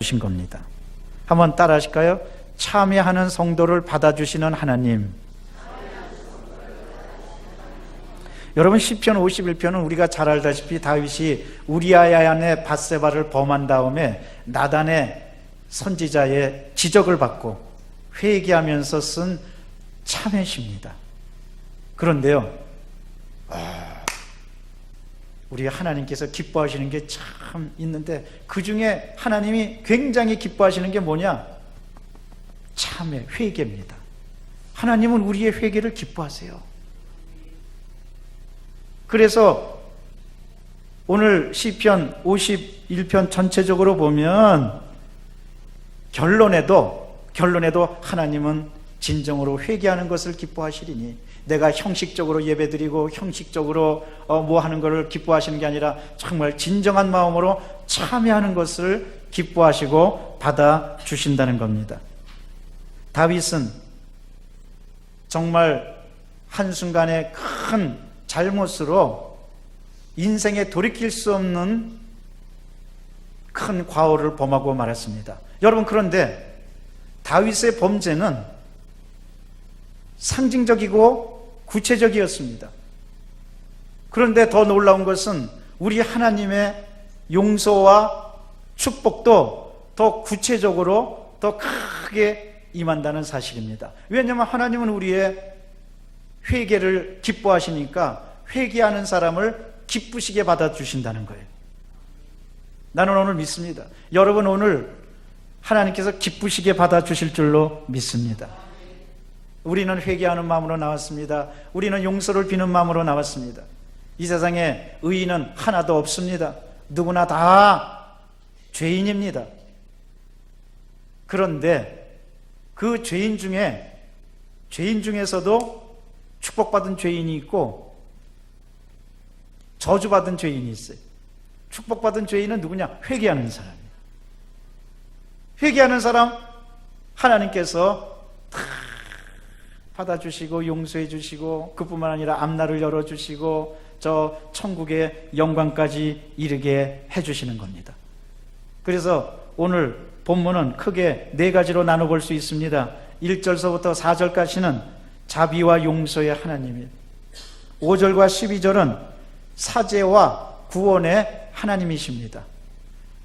주신 겁니다. 한번 따라 하실까요? 참여하는 성도를 받아주시는 하나님. 여러분, 시편 51편은 우리가 잘 알다시피 다윗이 우리아의 밧세바를 범한 다음에 나단의 선지자의 지적을 받고 회개하면서 쓴 참회시입니다. 그런데요, 우리 하나님께서 기뻐하시는 게 참 있는데 그 중에 하나님이 굉장히 기뻐하시는 게 뭐냐? 참회, 회개입니다. 하나님은 우리의 회개를 기뻐하세요. 그래서 오늘 시편 51편 전체적으로 보면 결론에도 하나님은 진정으로 회개하는 것을 기뻐하시리니, 내가 형식적으로 예배드리고 형식적으로 뭐 하는 것을 기뻐하시는 게 아니라 정말 진정한 마음으로 참여하는 것을 기뻐하시고 받아주신다는 겁니다. 다윗은 정말 한순간의 큰 잘못으로 인생에 돌이킬 수 없는 큰 과오를 범하고 말았습니다. 여러분, 그런데 다윗의 범죄는 상징적이고 구체적이었습니다. 그런데 더 놀라운 것은 우리 하나님의 용서와 축복도 더 구체적으로 더 크게 임한다는 사실입니다. 왜냐하면 하나님은 우리의 회개를 기뻐하시니까 회개하는 사람을 기쁘시게 받아주신다는 거예요. 나는 오늘 믿습니다. 여러분, 오늘 하나님께서 기쁘시게 받아주실 줄로 믿습니다. 우리는 회개하는 마음으로 나왔습니다. 우리는 용서를 비는 마음으로 나왔습니다. 이 세상에 의인은 하나도 없습니다. 누구나 다 죄인입니다. 그런데 그 죄인 중에서도 축복받은 죄인이 있고 저주받은 죄인이 있어요. 축복받은 죄인은 누구냐? 회개하는 사람이에요. 회개하는 사람 하나님께서 다 받아주시고 용서해 주시고, 그뿐만 아니라 앞날을 열어주시고 저 천국의 영광까지 이르게 해주시는 겁니다. 그래서 오늘 본문은 크게 네 가지로 나눠볼 수 있습니다. 1절서부터 4절까지는 자비와 용서의 하나님이에요. 5절과 12절은 사죄와 구원의 하나님이십니다.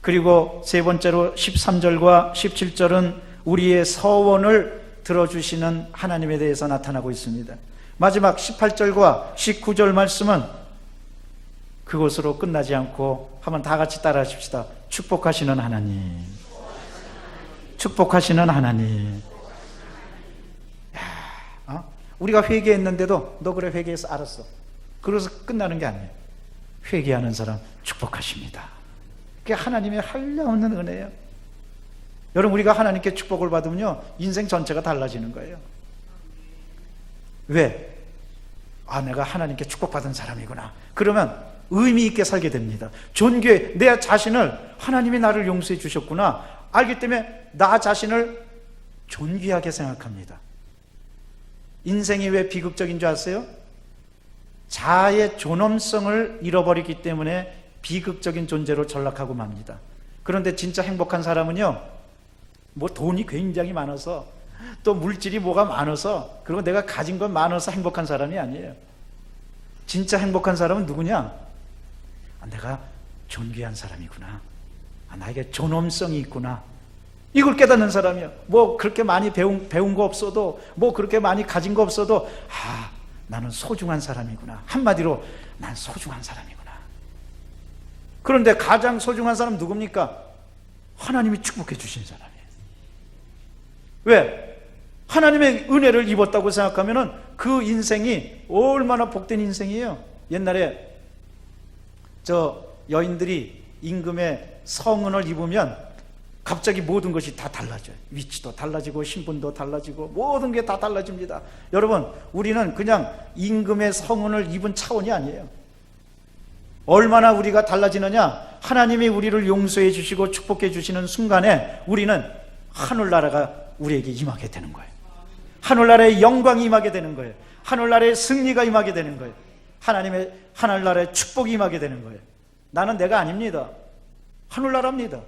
그리고 세 번째로 13절과 17절은 우리의 서원을 들어주시는 하나님에 대해서 나타나고 있습니다. 마지막 18절과 19절 말씀은 그것으로 끝나지 않고 한번 다 같이 따라 하십시다. 축복하시는 하나님, 축복하시는 하나님. 우리가 회개했는데도 너 그래 회개해서 알았어, 그래서 끝나는 게 아니에요. 회개하는 사람 축복하십니다. 그게 하나님의 한량없는 은혜예요. 여러분, 우리가 하나님께 축복을 받으면요, 인생 전체가 달라지는 거예요. 왜? 내가 하나님께 축복받은 사람이구나. 그러면 의미 있게 살게 됩니다. 존귀해. 내 자신을, 하나님이 나를 용서해 주셨구나 알기 때문에 나 자신을 존귀하게 생각합니다. 인생이 왜 비극적인 줄 아세요? 자아의 존엄성을 잃어버리기 때문에 비극적인 존재로 전락하고 맙니다. 그런데 진짜 행복한 사람은요, 뭐 돈이 굉장히 많아서, 또 물질이 뭐가 많아서, 그리고 내가 가진 건 많아서 행복한 사람이 아니에요. 진짜 행복한 사람은 누구냐? 내가 존귀한 사람이구나. 나에게 존엄성이 있구나. 이걸 깨닫는 사람이에요. 뭐 그렇게 많이 배운 거 없어도, 뭐 그렇게 많이 가진 거 없어도, 나는 소중한 사람이구나. 한마디로 난 소중한 사람이구나. 그런데 가장 소중한 사람 누굽니까? 하나님이 축복해 주신 사람이에요. 왜? 하나님의 은혜를 입었다고 생각하면 그 인생이 얼마나 복된 인생이에요. 옛날에 저 여인들이 임금의 성은을 입으면 갑자기 모든 것이 다 달라져요. 위치도 달라지고 신분도 달라지고 모든 게 다 달라집니다. 여러분, 우리는 그냥 임금의 성은을 입은 차원이 아니에요. 얼마나 우리가 달라지느냐? 하나님이 우리를 용서해 주시고 축복해 주시는 순간에 우리는 하늘나라가 우리에게 임하게 되는 거예요. 하늘나라의 영광이 임하게 되는 거예요. 하늘나라의 승리가 임하게 되는 거예요. 하나님의 하늘나라의 축복이 임하게 되는 거예요. 나는 내가 아닙니다. 하늘나라입니다.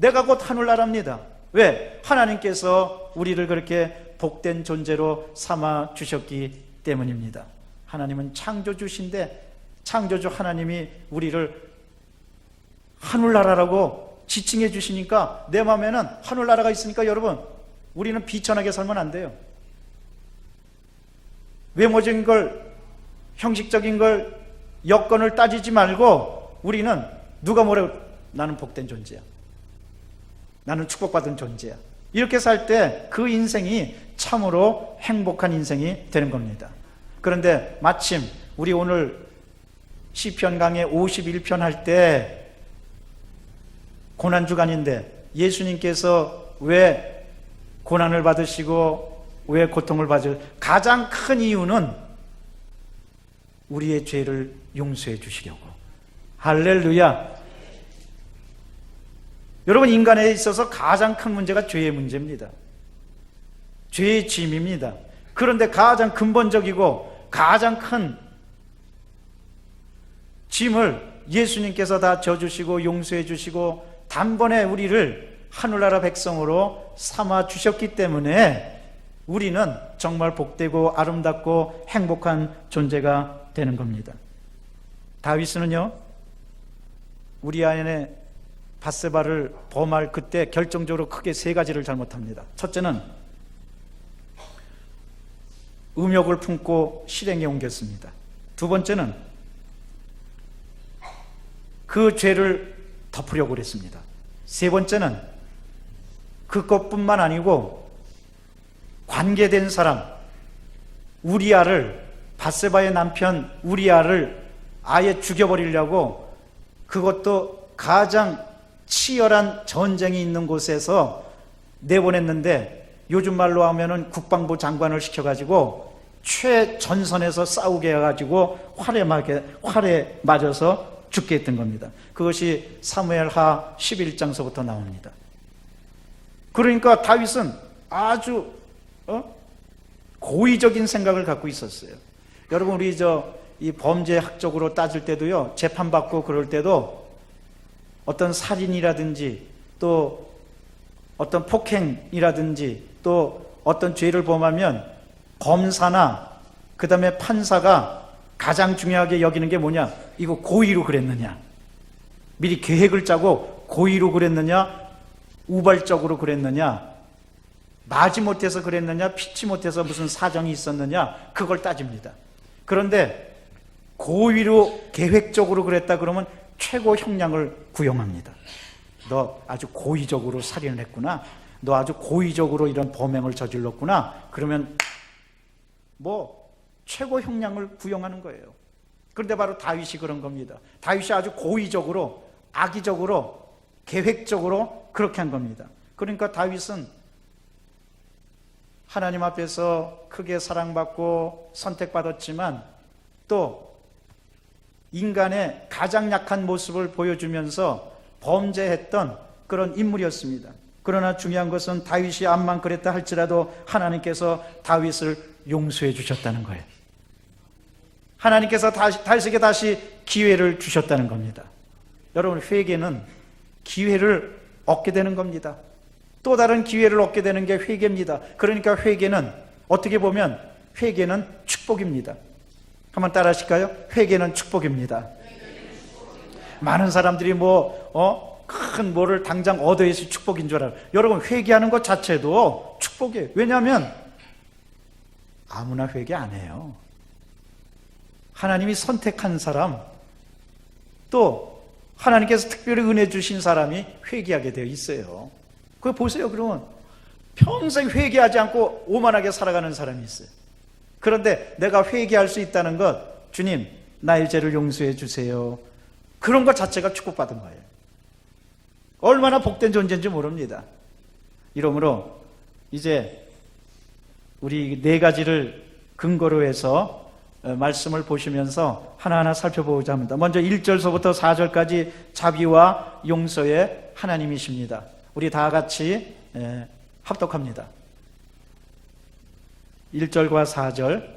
내가 곧 하늘나라입니다. 왜? 하나님께서 우리를 그렇게 복된 존재로 삼아 주셨기 때문입니다. 하나님은 창조주신데 창조주 하나님이 우리를 하늘나라라고 지칭해 주시니까 내 마음에는 하늘나라가 있으니까 여러분, 우리는 비천하게 살면 안 돼요. 외모적인 걸, 형식적인 걸, 여건을 따지지 말고 우리는 누가 뭐래도 나는 복된 존재야, 나는 축복받은 존재야, 이렇게 살 때 그 인생이 참으로 행복한 인생이 되는 겁니다. 그런데 마침 우리 오늘 시편 강의 51편 할 때 고난주간인데 예수님께서 왜 고난을 받으시고 왜 고통을 받으실 가장 큰 이유는 우리의 죄를 용서해 주시려고. 할렐루야. 여러분, 인간에 있어서 가장 큰 문제가 죄의 문제입니다. 죄의 짐입니다. 그런데 가장 근본적이고 가장 큰 짐을 예수님께서 다 져주시고 용서해 주시고 단번에 우리를 하늘나라 백성으로 삼아 주셨기 때문에 우리는 정말 복되고 아름답고 행복한 존재가 되는 겁니다. 다윗은요, 우리아의 밧세바를 범할 그때 결정적으로 크게 세 가지를 잘못합니다. 첫째는 음욕을 품고 실행에 옮겼습니다. 두 번째는 그 죄를 덮으려고 그랬습니다. 세 번째는 그것뿐만 아니고 관계된 사람 우리아를, 밧세바의 남편 우리아를 아예 죽여버리려고, 그것도 가장 치열한 전쟁이 있는 곳에서 내보냈는데, 요즘 말로 하면은 국방부 장관을 시켜가지고 최전선에서 싸우게 해가지고 활에 맞아서 죽게 했던 겁니다. 그것이 사무엘하 11장서부터 나옵니다. 그러니까 다윗은 아주 고의적인 생각을 갖고 있었어요. 여러분, 우리 이 범죄학적으로 따질 때도요, 재판받고 그럴 때도 어떤 살인이라든지 또 어떤 폭행이라든지 또 어떤 죄를 범하면 검사나 그 다음에 판사가 가장 중요하게 여기는 게 뭐냐? 이거 고의로 그랬느냐? 미리 계획을 짜고 고의로 그랬느냐? 우발적으로 그랬느냐? 마지못해서 그랬느냐? 피치 못해서 무슨 사정이 있었느냐? 그걸 따집니다. 그런데 고의로 계획적으로 그랬다 그러면 최고 형량을 구형합니다. 너 아주 고의적으로 살인을 했구나, 너 아주 고의적으로 이런 범행을 저질렀구나, 그러면 최고 형량을 구형하는 거예요. 그런데 바로 다윗이 그런 겁니다. 다윗이 아주 고의적으로, 악의적으로, 계획적으로 그렇게 한 겁니다. 그러니까 다윗은 하나님 앞에서 크게 사랑받고 선택받았지만 또 인간의 가장 약한 모습을 보여주면서 범죄했던 그런 인물이었습니다. 그러나 중요한 것은 다윗이 암만 그랬다 할지라도 하나님께서 다윗을 용서해 주셨다는 거예요. 하나님께서 다윗에게 다시 기회를 주셨다는 겁니다. 여러분, 회개는 기회를 얻게 되는 겁니다. 또 다른 기회를 얻게 되는 게 회개입니다. 그러니까 회개는 어떻게 보면 회개는 축복입니다. 한번 따라 하실까요? 회개는 축복입니다. 많은 사람들이 큰 뭐를 당장 얻어야 해서 축복인 줄 알아요. 여러분, 회개하는 것 자체도 축복이에요. 왜냐하면 아무나 회개 안 해요. 하나님이 선택한 사람, 또 하나님께서 특별히 은혜 주신 사람이 회개하게 되어 있어요. 그거 보세요. 그러면 평생 회개하지 않고 오만하게 살아가는 사람이 있어요. 그런데 내가 회개할 수 있다는 것, 주님 나의 죄를 용서해 주세요, 그런 것 자체가 축복받은 거예요. 얼마나 복된 존재인지 모릅니다. 이러므로 이제 우리 네 가지를 근거로 해서 말씀을 보시면서 하나하나 살펴보고자 합니다. 먼저 1절서부터 4절까지 자비와 용서의 하나님이십니다. 우리 다 같이 합독합니다. 1절과 4절.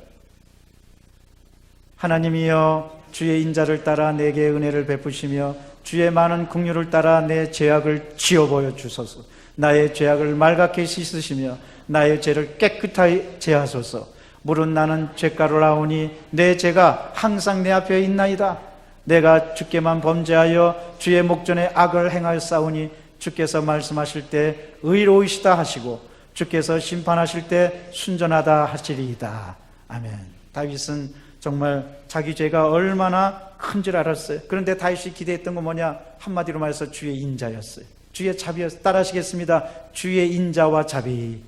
하나님이여, 주의 인자를 따라 내게 은혜를 베푸시며 주의 많은 긍휼을 따라 내 죄악을 지어 보여 주소서. 나의 죄악을 말갛게 씻으시며 나의 죄를 깨끗하게 제하소서. 물은 나는 죄가루라오니 내 죄가 항상 내 앞에 있나이다. 내가 주께만 범죄하여 주의 목전에 악을 행하였사오니 주께서 말씀하실 때 의로우시다 하시고 주께서 심판하실 때 순전하다 하시리이다. 아멘. 다윗은 정말 자기 죄가 얼마나 큰 줄 알았어요. 그런데 다윗이 기대했던 건 뭐냐? 한마디로 말해서 주의 인자였어요. 주의 자비였어요. 따라하시겠습니다. 주의 인자와 자비.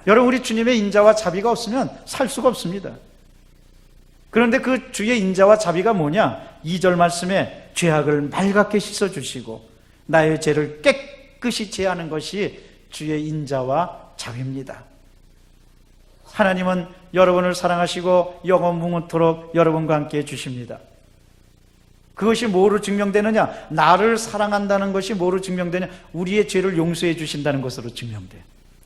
여러분, 우리 주님의 인자와 자비가 없으면 살 수가 없습니다. 그런데 그 주의 인자와 자비가 뭐냐? 2절 말씀에 죄악을 말갛게 씻어주시고 나의 죄를 깨끗이 제하는 것이 주의 인자와 자비입니다. 하나님은 여러분을 사랑하시고 영원무궁토록 여러분과 함께 해주십니다. 그것이 뭐로 증명되느냐? 나를 사랑한다는 것이 뭐로 증명되냐? 우리의 죄를 용서해 주신다는 것으로 증명돼요.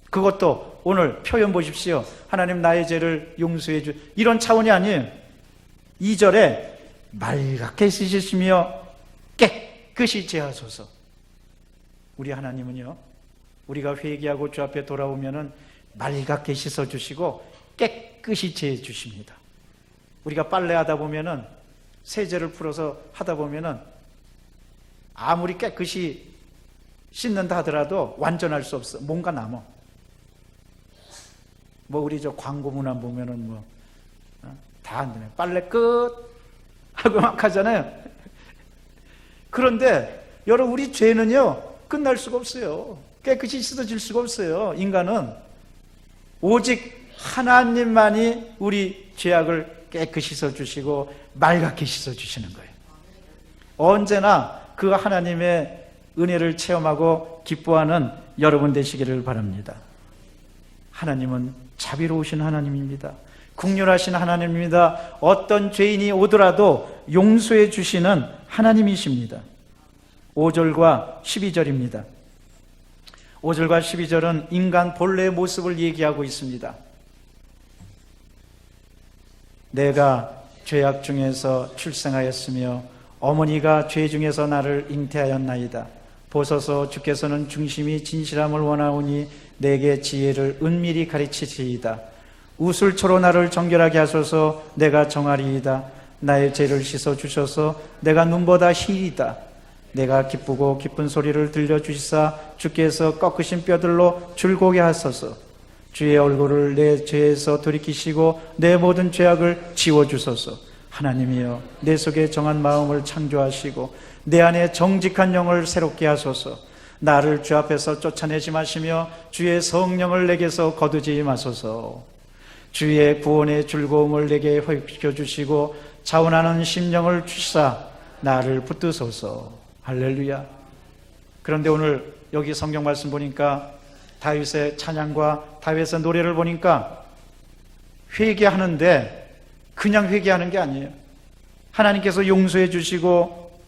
그것도 오늘 표현 보십시오. 하나님 나의 죄를 용서해 주, 이런 차원이 아니에요. 2절에 말갛게 씻으시며 깨끗이 제하소서. 우리 하나님은요, 우리가 회개하고 주 앞에 돌아오면은 말갛게 씻어주시고 깨끗이 제해 주십니다. 우리가 빨래하다 보면은 세제를 풀어서 하다 보면은 아무리 깨끗이 씻는다 하더라도 완전할 수 없어. 뭔가 남아. 뭐 우리 저 광고 문안 보면은 뭐 다 안 되네. 빨래 끝 하고 막 하잖아요. 그런데 여러분, 우리 죄는요 끝날 수가 없어요. 깨끗이 씻어질 수가 없어요. 인간은 오직 하나님만이 우리 죄악을 깨끗이 씻어주시고 말갛게 씻어주시는 거예요. 언제나 그 하나님의 은혜를 체험하고 기뻐하는 여러분 되시기를 바랍니다. 하나님은 자비로우신 하나님입니다. 긍휼하신 하나님입니다. 어떤 죄인이 오더라도 용서해 주시는 하나님이십니다. 5절과 12절입니다. 5절과 12절은 인간 본래의 모습을 얘기하고 있습니다. 내가 죄악 중에서 출생하였으며 어머니가 죄 중에서 나를 잉태하였나이다. 보소서 주께서는 중심이 진실함을 원하오니 내게 지혜를 은밀히 가르치시이다. 우슬초로 나를 정결하게 하소서. 내가 정하리이다. 나의 죄를 씻어주셔서 내가 눈보다 희이다. 내가 기쁘고 기쁜 소리를 들려주시사 주께서 꺾으신 뼈들로 줄고게 하소서. 주의 얼굴을 내 죄에서 돌이키시고 내 모든 죄악을 지워주소서. 하나님이여, 내 속에 정한 마음을 창조하시고 내 안에 정직한 영을 새롭게 하소서. 나를 주 앞에서 쫓아내지 마시며 주의 성령을 내게서 거두지 마소서. 주의 구원의 즐거움을 내게 회복시켜 주시고 자원하는 심령을 주시사 나를 붙드소서. 할렐루야. 그런데 오늘 여기 성경 말씀 보니까 다윗의 찬양과 다윗의 노래를 보니까 회개하는데 그냥 회개하는 게 아니에요. 하나님께서 용서해 주시고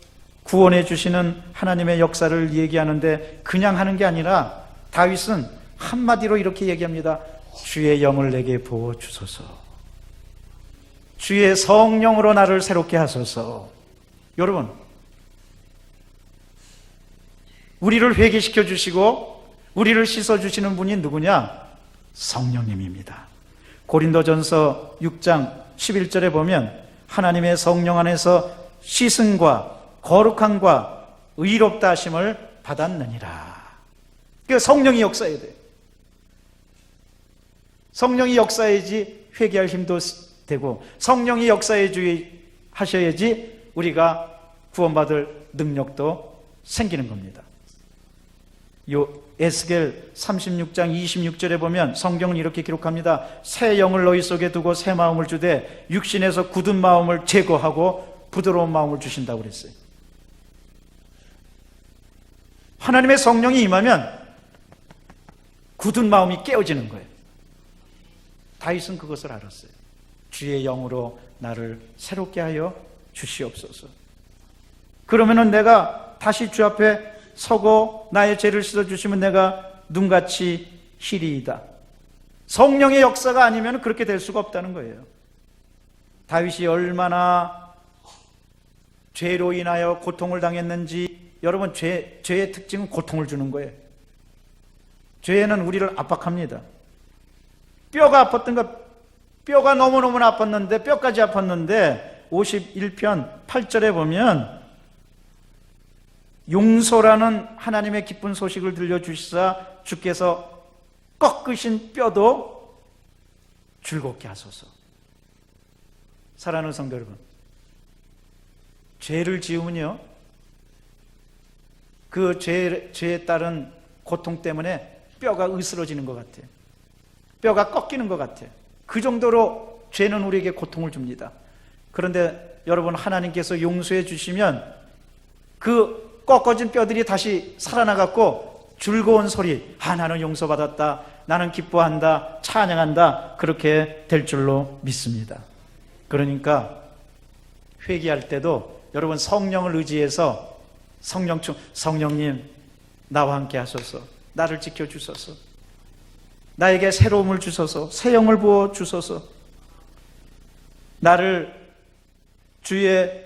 구원해 주시는 하나님의 역사를 얘기하는데 그냥 하는 게 아니라 다윗은 한마디로 이렇게 얘기합니다. 주의 영을 내게 부어주소서. 주의 성령으로 나를 새롭게 하소서. 여러분, 우리를 회개시켜 주시고 우리를 씻어주시는 분이 누구냐? 성령님입니다. 고린도전서 6장 11절에 보면 하나님의 성령 안에서 씻음과 거룩함과 의롭다 하심을 받았느니라. 그러니까 성령이 역사해야 돼요. 성령이 역사해야지 회개할 힘도 되고 성령이 역사해 하셔야지 우리가 구원받을 능력도 생기는 겁니다. 요 에스겔 36장 26절에 보면 성경은 이렇게 기록합니다. 새 영을 너희 속에 두고 새 마음을 주되 육신에서 굳은 마음을 제거하고 부드러운 마음을 주신다고 그랬어요. 하나님의 성령이 임하면 굳은 마음이 깨어지는 거예요. 다윗은 그것을 알았어요. 주의 영으로 나를 새롭게 하여 주시옵소서. 그러면은 내가 다시 주 앞에 서고 나의 죄를 씻어주시면 내가 눈같이 희리이다. 성령의 역사가 아니면 그렇게 될 수가 없다는 거예요. 다윗이 얼마나 죄로 인하여 고통을 당했는지. 여러분, 죄의 특징은 고통을 주는 거예요. 죄는 우리를 압박합니다. 뼈가 아팠던가, 뼈가 너무너무나 아팠는데, 뼈까지 아팠는데 51편 8절에 보면 용서라는 하나님의 기쁜 소식을 들려주시사 주께서 꺾으신 뼈도 즐겁게 하소서. 사랑하는 성도 여러분, 죄를 지으면요, 그 죄에 따른 고통 때문에 뼈가 으스러지는 것 같아요. 뼈가 꺾이는 것 같아요. 그 정도로 죄는 우리에게 고통을 줍니다. 그런데 여러분, 하나님께서 용서해 주시면 그 꺾어진 뼈들이 다시 살아나갖고 즐거운 소리, 나는 용서받았다, 나는 기뻐한다, 찬양한다, 그렇게 될 줄로 믿습니다. 그러니까 회개할 때도 여러분, 성령을 의지해서 성령님 나와 함께 하소서, 나를 지켜주소서, 나에게 새로움을 주소서, 새 영을 부어 주소서, 나를 주의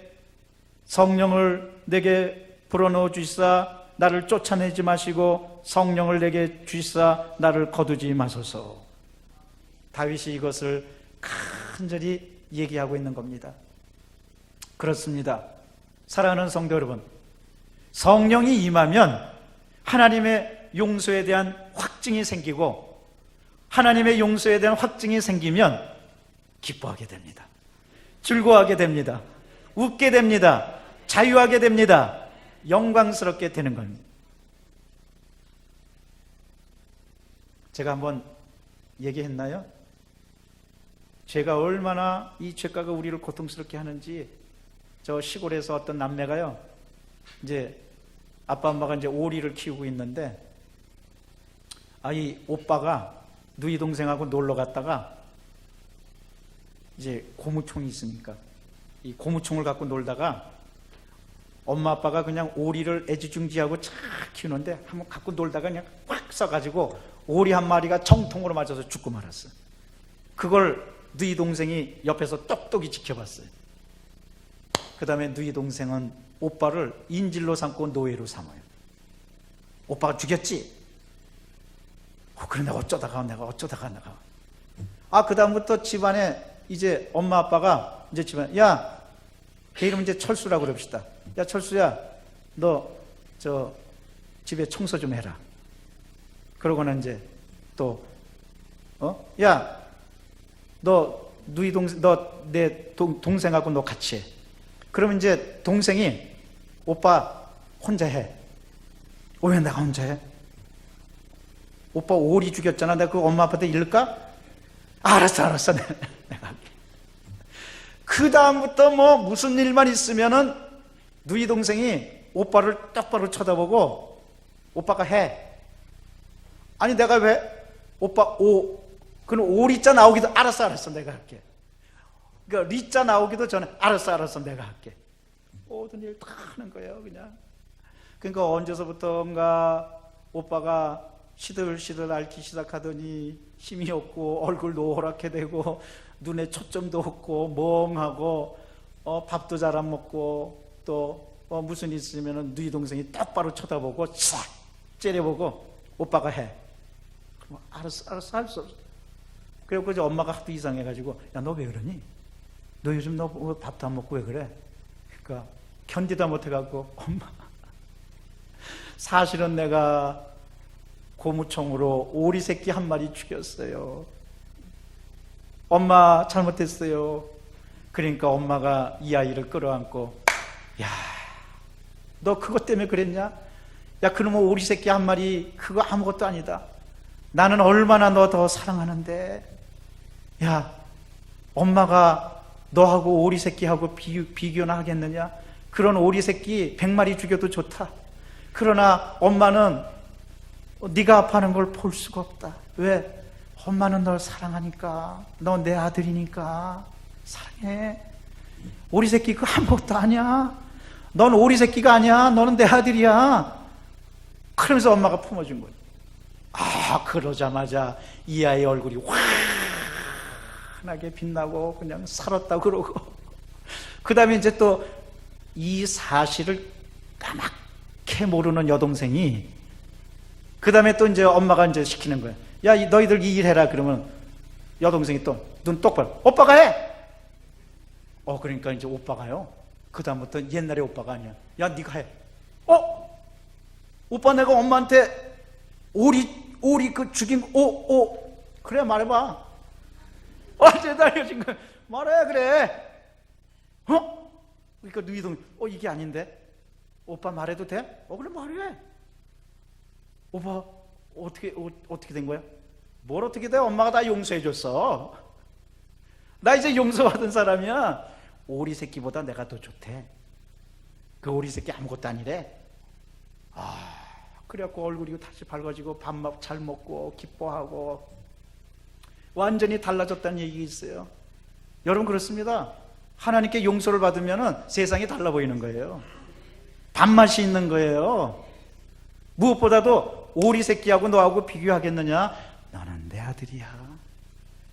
성령을 내게 불어넣어 주시사 나를 쫓아내지 마시고 성령을 내게 주시사 나를 거두지 마소서. 다윗이 이것을 간절히 얘기하고 있는 겁니다. 그렇습니다. 사랑하는 성도 여러분, 성령이 임하면 하나님의 용서에 대한 확증이 생기고, 하나님의 용서에 대한 확증이 생기면 기뻐하게 됩니다. 즐거워하게 됩니다. 웃게 됩니다. 자유하게 됩니다. 영광스럽게 되는 겁니다. 제가 한번 얘기했나요? 죄가 얼마나, 이 죄가가 우리를 고통스럽게 하는지. 저 시골에서 어떤 남매가요, 이제 아빠 엄마가 이제 오리를 키우고 있는데, 이 오빠가 누이 동생하고 놀러 갔다가 이제 고무총이 있으니까 이 고무총을 갖고 놀다가 엄마 아빠가 그냥 오리를 애지중지하고 착 키우는데 한번 갖고 놀다가 그냥 꽉 쏴가지고 오리 한 마리가 정통으로 맞아서 죽고 말았어요. 그걸 누이 동생이 옆에서 똑똑히 지켜봤어요. 그 다음에 누이 동생은 오빠를 인질로 삼고 노예로 삼아요. 오빠가 죽였지? 그런데 어쩌다가 내가 그 다음부터 집안에 이제 엄마 아빠가 이제 집안에, 야, 걔 이름 이제 철수라고 그럽시다. 야, 철수야, 너 저 집에 청소 좀 해라. 그러고는 이제 또 야, 너 누이 동생, 너 내 동생하고 너 같이 해. 그러면 이제 동생이, 오빠 혼자 해. 왜 내가 혼자 해? 오빠 오리 죽였잖아. 내가 그 엄마 아빠한테 잃을까? 알았어. 내가 할게. 그 다음부터 뭐 무슨 일만 있으면은 누이 동생이 오빠를 똑바로 쳐다보고, 오빠가 해. 아니 내가 왜? 오빠 그럼 오리자 나오기도, 알았어 내가 할게. 그러니까 리자 나오기도 전에 알았어 내가 할게. 모든 일 다 하는 거예요 그냥. 그러니까 언제서부터인가 오빠가 시들시들 앓기 시작하더니 힘이 없고 얼굴 노랗게 되고 눈에 초점도 없고 멍하고 밥도 잘 안 먹고 또 무슨 일 있으면 누이 동생이 똑바로 쳐다보고 싹 째려보고 오빠가 해. 그럼 알았어. 그래서 이제 엄마가 하도 이상해가지고, 야, 너 왜 그러니? 너 요즘 너 밥도 안 먹고 왜 그래? 그러니까 견디다 못해갖고, 엄마, 사실은 내가 고무총으로 오리 새끼 한 마리 죽였어요. 엄마 잘못했어요. 그러니까 엄마가 이 아이를 끌어안고, 야, 너 그것 때문에 그랬냐? 야, 그놈의 오리 새끼 한 마리 그거 아무것도 아니다. 나는 얼마나 너 더 사랑하는데. 야, 엄마가 너하고 오리 새끼하고 비교나 하겠느냐? 그런 오리 새끼 100마리 죽여도 좋다. 그러나 엄마는 네가 아파하는 걸 볼 수가 없다. 왜? 엄마는 널 사랑하니까. 너 내 아들이니까 사랑해. 오리 새끼 그거 아무것도 아니야. 넌 오리 새끼가 아니야. 너는 내 아들이야. 그러면서 엄마가 품어준 거지. 그러자마자 이 아이의 얼굴이 환하게 빛나고 그냥 살았다고 그러고, 그 다음에 이제 또 이 사실을 까맣게 모르는 여동생이 그 다음에 또 이제 엄마가 이제 시키는 거예요. 야, 너희들 이 일 해라. 그러면 여동생이 또 눈 똑바로 오빠가 해. 그러니까 이제 오빠가요. 그 다음부터 옛날에 오빠가 아니야. 야, 네가 해. 오빠 내가 엄마한테 오리 그 죽인 그래 말해봐. 제일 알려진 거야. 말해 그래. 그러니까 누이동 이게 아닌데. 오빠 말해도 돼? 그래 말해. 오빠 어떻게 된 거야? 뭘 어떻게 돼? 엄마가 다 용서해 줬어. 나 이제 용서받은 사람이야. 오리 새끼보다 내가 더 좋대. 그 오리 새끼 아무것도 아니래. 그래갖고 얼굴이 다시 밝아지고 밥맛 잘 먹고 기뻐하고 완전히 달라졌다는 얘기 있어요. 여러분 그렇습니다. 하나님께 용서를 받으면 세상이 달라 보이는 거예요. 밥맛이 있는 거예요. 무엇보다도 오리 새끼하고 너하고 비교하겠느냐? 너는 내 아들이야.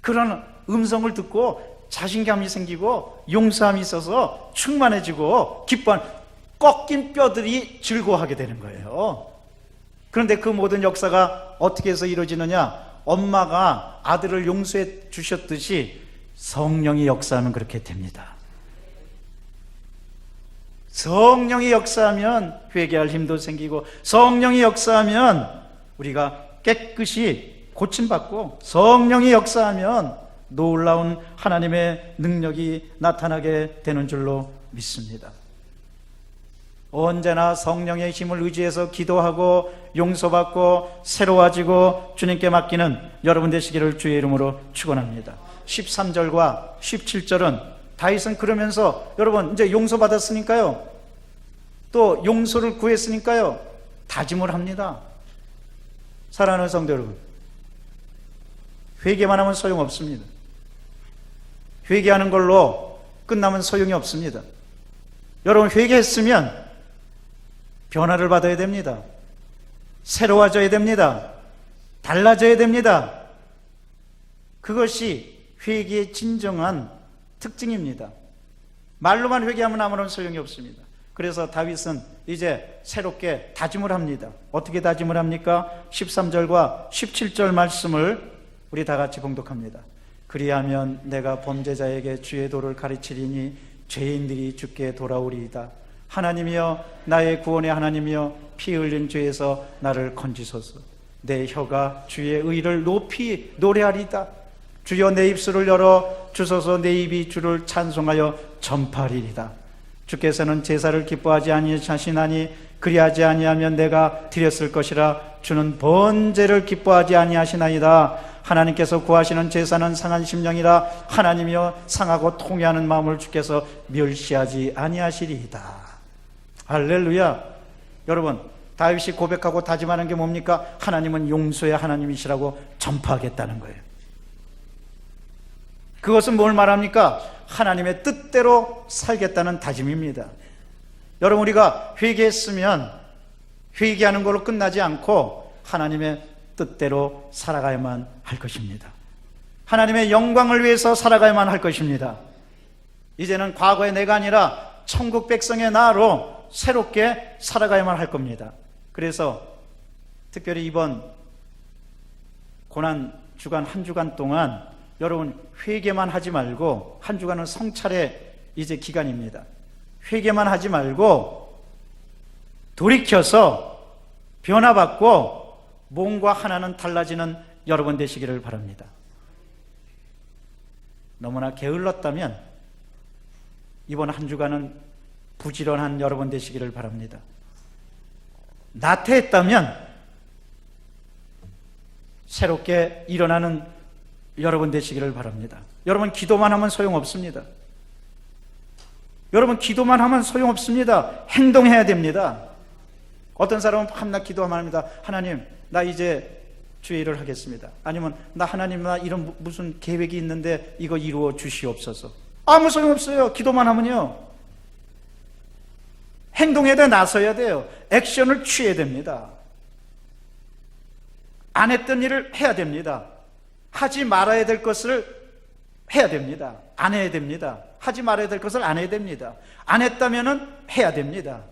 그런 음성을 듣고 자신감이 생기고 용서함이 있어서 충만해지고 기뻐한 꺾인 뼈들이 즐거워하게 되는 거예요. 그런데 그 모든 역사가 어떻게 해서 이루어지느냐? 엄마가 아들을 용서해 주셨듯이 성령이 역사하면 그렇게 됩니다. 성령이 역사하면 회개할 힘도 생기고, 성령이 역사하면 우리가 깨끗이 고침받고, 성령이 역사하면 놀라운 하나님의 능력이 나타나게 되는 줄로 믿습니다. 언제나 성령의 힘을 의지해서 기도하고 용서받고 새로워지고 주님께 맡기는 여러분 되시기를 주의 이름으로 축원합니다. 13절과 17절은 다윗은 그러면서 여러분 이제 용서받았으니까요, 또 용서를 구했으니까요, 다짐을 합니다. 사랑하는 성도 여러분, 회개만 하면 소용없습니다. 회개하는 걸로 끝나면 소용이 없습니다. 여러분 회개했으면 변화를 받아야 됩니다. 새로워져야 됩니다. 달라져야 됩니다. 그것이 회개의 진정한 특징입니다. 말로만 회개하면 아무런 소용이 없습니다. 그래서 다윗은 이제 새롭게 다짐을 합니다. 어떻게 다짐을 합니까? 13절과 17절 말씀을 우리 다 같이 봉독합니다. 그리하면 내가 범죄자에게 주의 도를 가르치리니 죄인들이 주께 돌아오리이다. 하나님이여 나의 구원의 하나님이여 피 흘린 죄에서 나를 건지소서. 내 혀가 주의 의를 높이 노래하리이다. 주여 내 입술을 열어 주소서. 내 입이 주를 찬송하여 전파하리이다. 주께서는 제사를 기뻐하지 아니하시나니 그리하지 아니하면 내가 드렸을 것이라. 주는 번제를 기뻐하지 아니하시나이다. 하나님께서 구하시는 제사는 상한 심령이라. 하나님이여 상하고 통회하는 마음을 주께서 멸시하지 아니하시리이다. 할렐루야. 여러분 다윗이 고백하고 다짐하는 게 뭡니까? 하나님은 용서의 하나님이시라고 전파하겠다는 거예요. 그것은 뭘 말합니까? 하나님의 뜻대로 살겠다는 다짐입니다. 여러분 우리가 회개했으면 회개하는 걸로 끝나지 않고 하나님의 뜻대로 살아가야만 할 것입니다. 하나님의 영광을 위해서 살아가야만 할 것입니다. 이제는 과거의 내가 아니라 천국 백성의 나로 새롭게 살아가야만 할 겁니다. 그래서 특별히 이번 고난 주간 한 주간 동안 여러분 회개만 하지 말고, 한 주간은 성찰의 이제 기간입니다. 회개만 하지 말고 돌이켜서 변화받고 몸과 하나는 달라지는 여러분 되시기를 바랍니다. 너무나 게을렀다면 이번 한 주간은 부지런한 여러분 되시기를 바랍니다. 나태했다면 새롭게 일어나는 여러분 되시기를 바랍니다. 여러분 기도만 하면 소용없습니다. 여러분 기도만 하면 소용없습니다. 행동해야 됩니다. 어떤 사람은 밤낮 기도하면 합니다. 하나님 나 이제 주의 일을 하겠습니다. 아니면 나 하나님 나 이런 무슨 계획이 있는데 이거 이루어 주시옵소서. 아무 소용없어요. 기도만 하면요. 행동해야 돼. 나서야 돼요. 액션을 취해야 됩니다. 안 했던 일을 해야 됩니다. 하지 말아야 될 것을 해야 됩니다. 안 해야 됩니다. 하지 말아야 될 것을 안 해야 됩니다. 안 했다면은 해야 됩니다.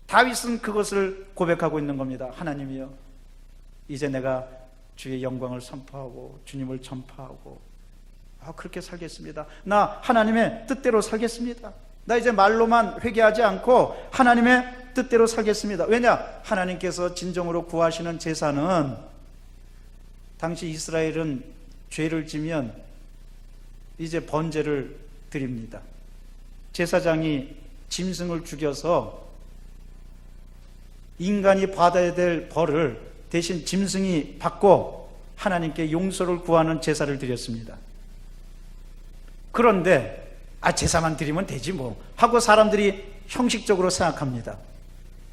다윗은 그것을 고백하고 있는 겁니다. 하나님이여, 이제 내가 주의 영광을 선포하고 주님을 전파하고 그렇게 살겠습니다. 나 하나님의 뜻대로 살겠습니다. 나 이제 말로만 회개하지 않고 하나님의 뜻대로 살겠습니다. 왜냐? 하나님께서 진정으로 구하시는 제사는, 당시 이스라엘은 죄를 지면 이제 번제를 드립니다. 제사장이 짐승을 죽여서 인간이 받아야 될 벌을 대신 짐승이 받고 하나님께 용서를 구하는 제사를 드렸습니다. 그런데 제사만 드리면 되지 뭐 하고 사람들이 형식적으로 생각합니다.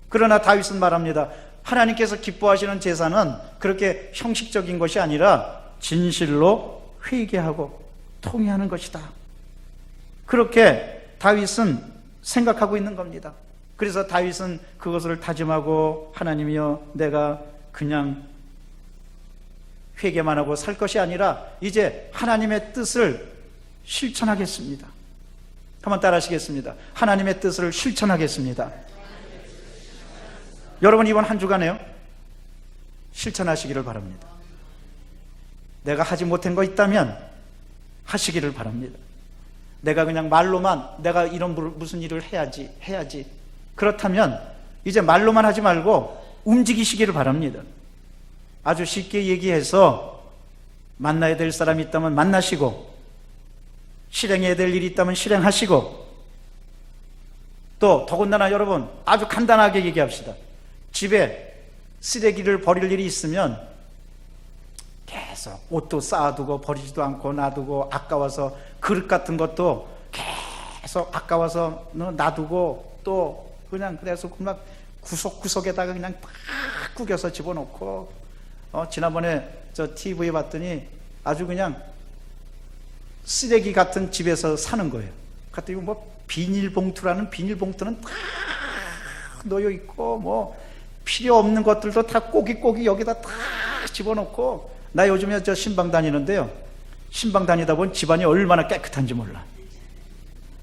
그러나 다윗은 말합니다. 하나님께서 기뻐하시는 제사는 그렇게 형식적인 것이 아니라 진실로 회개하고 통회하는 것이다. 그렇게 다윗은 생각하고 있는 겁니다. 그래서 다윗은 그것을 다짐하고, 하나님이여, 내가 그냥 회개만 하고 살 것이 아니라 이제 하나님의 뜻을 실천하겠습니다. 한번 따라 하시겠습니다. 하나님의 뜻을 실천하겠습니다. 여러분, 이번 한 주간에요, 실천하시기를 바랍니다. 내가 하지 못한 거 있다면 하시기를 바랍니다. 내가 그냥 말로만 내가 이런 무슨 일을 해야지 그렇다면 이제 말로만 하지 말고 움직이시기를 바랍니다. 아주 쉽게 얘기해서 만나야 될 사람이 있다면 만나시고, 실행해야 될 일이 있다면 실행하시고, 또 더군다나 여러분, 아주 간단하게 얘기합시다. 집에 쓰레기를 버릴 일이 있으면 계속 옷도 쌓아두고 버리지도 않고 놔두고, 아까워서 그릇 같은 것도 계속 아까워서 놔두고, 또 그냥 그래서 막 구석구석에다가 그냥 팍 구겨서 집어넣고, 지난번에 저 TV에 봤더니 아주 그냥 쓰레기 같은 집에서 사는 거예요. 그랬더니 뭐 비닐봉투라는 비닐봉투는 다 놓여 있고, 뭐 필요 없는 것들도 다 꼬깃꼬깃 여기다 다 집어넣고. 나 요즘에 저 신방 다니는데요, 신방 다니다 보면 집안이 얼마나 깨끗한지 몰라.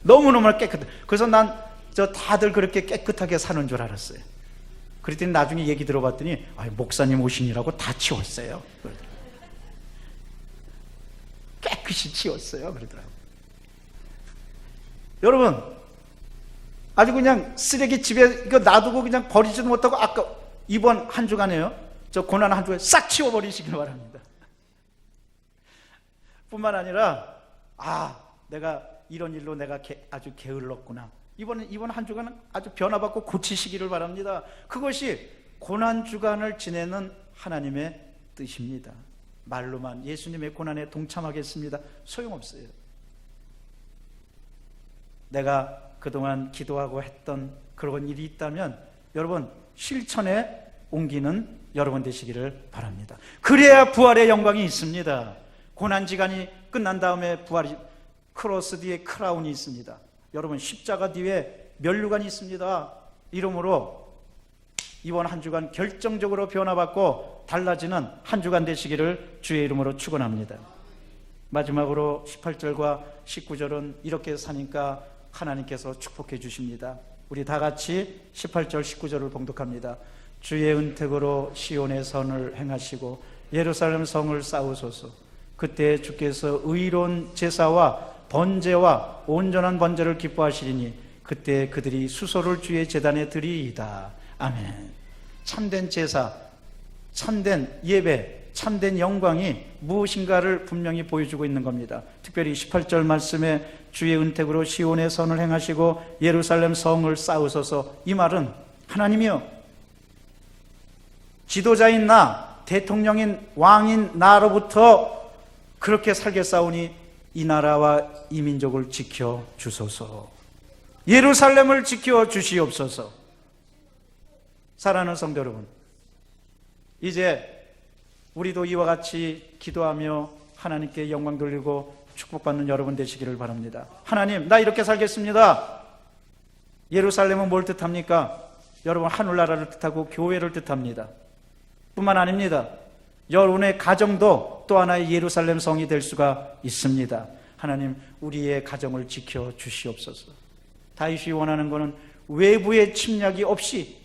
너무너무 깨끗해. 그래서 난 저 다들 그렇게 깨끗하게 사는 줄 알았어요. 그랬더니 나중에 얘기 들어봤더니 목사님 오시니라고 다 치웠어요. 깨끗이 치웠어요. 그러더라고요. 여러분, 아주 그냥 쓰레기 집에 이거 놔두고 그냥 버리지도 못하고, 아까 이번 한 주간에요, 저 고난 한 주에 싹 치워버리시길 바랍니다. 뿐만 아니라 내가 이런 일로 내가 아주 게을렀구나, 이번 한 주간은 아주 변화받고 고치시기를 바랍니다. 그것이 고난 주간을 지내는 하나님의 뜻입니다. 말로만 예수님의 고난에 동참하겠습니다, 소용없어요. 내가 그동안 기도하고 했던 그런 일이 있다면 여러분, 실천에 옮기는 여러분 되시기를 바랍니다. 그래야 부활의 영광이 있습니다. 고난지간이 끝난 다음에 부활이, 크로스 뒤에 크라운이 있습니다. 여러분, 십자가 뒤에 면류관이 있습니다. 이러므로 이번 한 주간 결정적으로 변화받고 달라지는 한 주간 되시기를 주의 이름으로 축원합니다. 마지막으로 18절과 19절은 이렇게 사니까 하나님께서 축복해 주십니다. 우리 다 같이 18절 19절을 봉독합니다. 주의 은택으로 시온의 선을 행하시고 예루살렘 성을 쌓으소서. 그때 주께서 의로운 제사와 번제와 온전한 번제를 기뻐하시리니 그때 그들이 수소를 주의 제단에 드리이다. 아멘. 참된 제사, 참된 예배, 참된 영광이 무엇인가를 분명히 보여주고 있는 겁니다. 특별히 18절 말씀에 주의 은택으로 시온의 선을 행하시고 예루살렘 성을 쌓으소서. 이 말은 하나님이여, 지도자인 나, 대통령인 왕인 나로부터 그렇게 살겠사오니 이 나라와 이 민족을 지켜 주소서. 예루살렘을 지켜 주시옵소서. 사랑하는 성도 여러분, 이제 우리도 이와 같이 기도하며 하나님께 영광 돌리고 축복받는 여러분 되시기를 바랍니다. 하나님, 나 이렇게 살겠습니다. 예루살렘은 뭘 뜻합니까? 여러분, 하늘나라를 뜻하고 교회를 뜻합니다. 뿐만 아닙니다. 여러분의 가정도 또 하나의 예루살렘 성이 될 수가 있습니다. 하나님 우리의 가정을 지켜 주시옵소서. 다윗이 원하는 것은 외부의 침략이 없이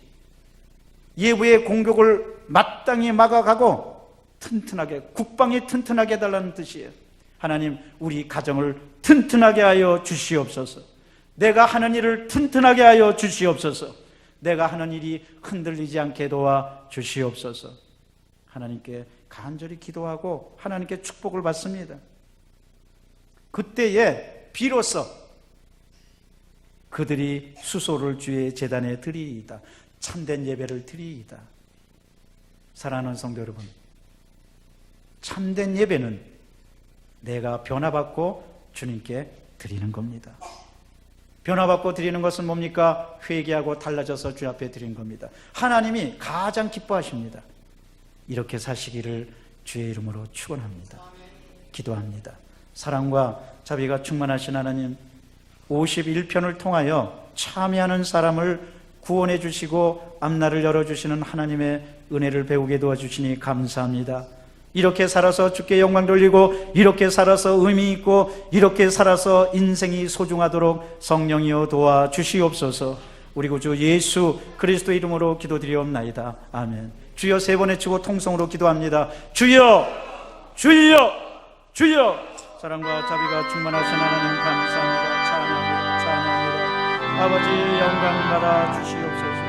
예부의 공격을 마땅히 막아가고 튼튼하게, 국방이 튼튼하게 해달라는 뜻이에요. 하나님 우리 가정을 튼튼하게 하여 주시옵소서. 내가 하는 일을 튼튼하게 하여 주시옵소서. 내가 하는 일이 흔들리지 않게 도와 주시옵소서. 하나님께 간절히 기도하고 하나님께 축복을 받습니다. 그때에 비로소 그들이 수소를 주의 제단에 드리이다. 참된 예배를 드리이다. 사랑하는 성도 여러분, 참된 예배는 내가 변화받고 주님께 드리는 겁니다. 변화받고 드리는 것은 뭡니까? 회개하고 달라져서 주 앞에 드리는 겁니다. 하나님이 가장 기뻐하십니다. 이렇게 사시기를 주의 이름으로 축원합니다. 기도합니다. 사랑과 자비가 충만하신 하나님, 51편을 통하여 참여하는 사람을 구원해 주시고 앞날을 열어주시는 하나님의 은혜를 배우게 도와주시니 감사합니다. 이렇게 살아서 주께 영광 돌리고, 이렇게 살아서 의미 있고, 이렇게 살아서 인생이 소중하도록 성령이여 도와주시옵소서. 우리 구주 예수 그리스도 이름으로 기도드리옵나이다. 아멘. 주여 세 번 외치고 통성으로 기도합니다. 주여, 주여, 주여. 사랑과 자비가 충만하신 하나님 감사합니다. 찬양합니다. 찬양합니다. 아버지 영광 받아 주시옵소서.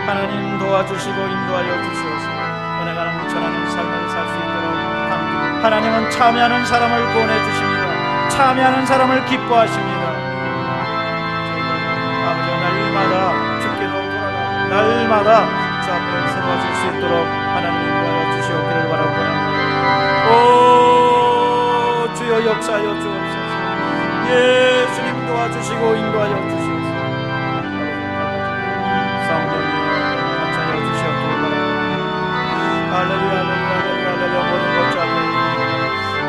하나님 도와주시고 인도하여 주시옵소서. 은혜가 넘쳐나는 삶을 살 수 있도록 합니다. 하나님은 참여하는 사람을 구원해 주십니다. 참여하는 사람을 기뻐하십니다. 아버지 날마다 주께로 돌아가 날마다 주 앞에 세워질 수 있도록 하나님 인도하여 주시옵기를 바라옵니다. 오 주여 역사하여 주옵소서. 예수님 도와주시고 인도하여 주시옵소서. 성령님 감사하여 주시옵기를 바라옵니다. 할렐루야 할렐루야 할렐루야 모든 것 잡으니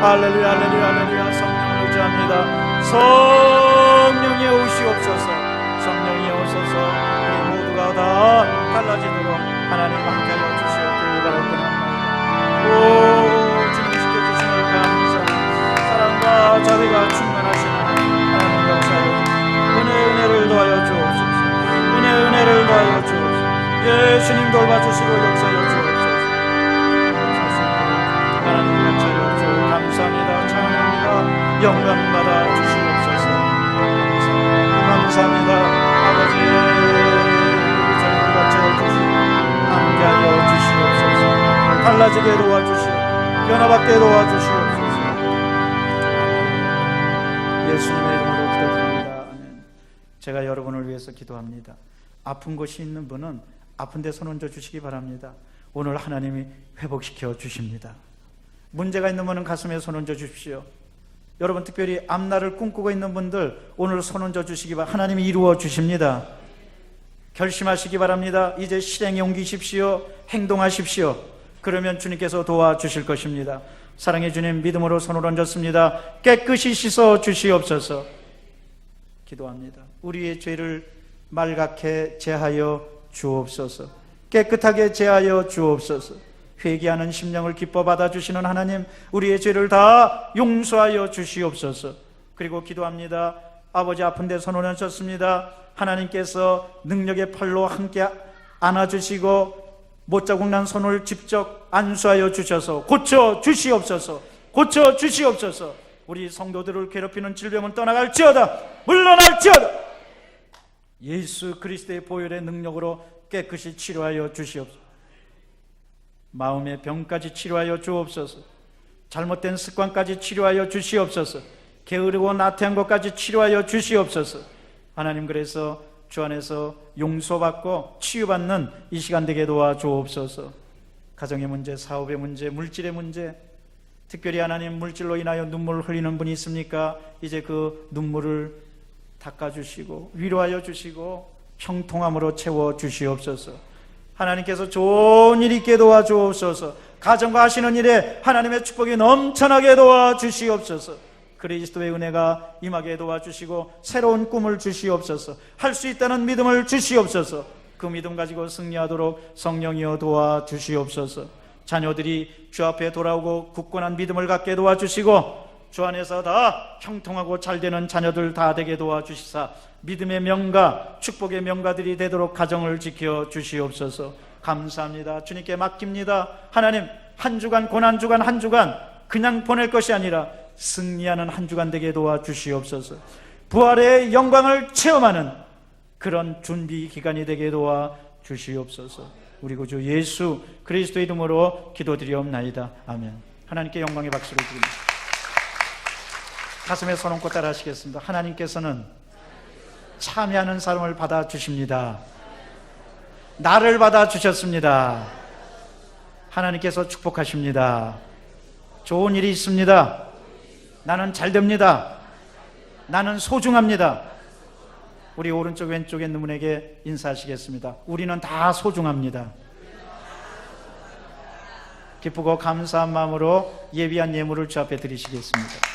할렐루야 할렐루야 할렐루야 성령을 의지합니다. 성령이 오시옵소서. 성령이 오셔서 우리 모두가 다 달라지도록 하나님 함께하여 주시옵기를 바랍니다. 오 주님 지켜주시는 감사합니다. 사랑과 자비가 충만하신 하나님 역사여 은혜를 더하여 주옵소서. 은혜를 더하여 주옵소서. 예수님 돌봐주시고 역사여 주옵소서. 하나님 역사여 주 감사합니다. 찬양합니다. 영광 받아 주시옵소서. 감사합니다. 아버지 저희를 같이 함께하여 주시옵소서. 달라지게 도와주시오. 변화받게 도와주시옵소서. 예수님의 이름으로 기도드립니다. 아멘. 제가 여러분을 위해서 기도합니다. 아픈 곳이 있는 분은 아픈 데 손 얹어 주시기 바랍니다. 오늘 하나님이 회복시켜 주십니다. 문제가 있는 분은 가슴에 손 얹어 주십시오. 여러분 특별히 앞날을 꿈꾸고 있는 분들 오늘 손 얹어 주시기 바랍니다. 하나님이 이루어 주십니다. 결심하시기 바랍니다. 이제 실행에 옮기십시오. 행동하십시오. 그러면 주님께서 도와주실 것입니다. 사랑의 주님 믿음으로 손을 얹었습니다. 깨끗이 씻어 주시옵소서. 기도합니다. 우리의 죄를 말갛게 제하여 주옵소서. 깨끗하게 제하여 주옵소서. 회개하는 심령을 기뻐 받아주시는 하나님, 우리의 죄를 다 용서하여 주시옵소서. 그리고 기도합니다. 아버지 아픈 데 손을 얹었습니다. 하나님께서 능력의 팔로 함께 안아주시고 못자국 난 손을 직접 안수하여 주셔서 고쳐 주시옵소서. 고쳐 주시옵소서. 우리 성도들을 괴롭히는 질병은 떠나갈지어다. 물러날지어다. 예수 그리스도의 보혈의 능력으로 깨끗이 치료하여 주시옵소서. 마음의 병까지 치료하여 주옵소서. 잘못된 습관까지 치료하여 주시옵소서. 게으르고 나태한 것까지 치료하여 주시옵소서. 하나님 그래서 주 안에서 용서받고 치유받는 이 시간 되게 도와주옵소서. 가정의 문제, 사업의 문제, 물질의 문제, 특별히 하나님 물질로 인하여 눈물을 흘리는 분이 있습니까? 이제 그 눈물을 닦아주시고 위로하여 주시고 형통함으로 채워주시옵소서. 하나님께서 좋은 일 있게 도와주옵소서. 가정과 하시는 일에 하나님의 축복이 넘쳐나게 도와주시옵소서. 그리스도의 은혜가 임하게 도와주시고 새로운 꿈을 주시옵소서. 할 수 있다는 믿음을 주시옵소서. 그 믿음 가지고 승리하도록 성령이여 도와주시옵소서. 자녀들이 주 앞에 돌아오고 굳건한 믿음을 갖게 도와주시고 주 안에서 다 형통하고 잘되는 자녀들 다 되게 도와주시사 믿음의 명가, 축복의 명가들이 되도록 가정을 지켜 주시옵소서. 감사합니다. 주님께 맡깁니다. 하나님, 한 주간, 고난 주간 한 주간 그냥 보낼 것이 아니라 승리하는 한 주간 되게 도와주시옵소서. 부활의 영광을 체험하는 그런 준비 기간이 되게 도와주시옵소서. 우리 구주 예수 그리스도의 이름으로 기도드리옵나이다. 아멘. 하나님께 영광의 박수를 드립니다. 가슴에 손 얹고 따라 하시겠습니다. 하나님께서는 참여하는 사람을 받아주십니다. 나를 받아주셨습니다. 하나님께서 축복하십니다. 좋은 일이 있습니다. 나는 잘 됩니다. 나는 소중합니다. 우리 오른쪽 왼쪽에 있는 분에게 인사하시겠습니다. 우리는 다 소중합니다. 기쁘고 감사한 마음으로 예비한 예물을 주 앞에 드리시겠습니다.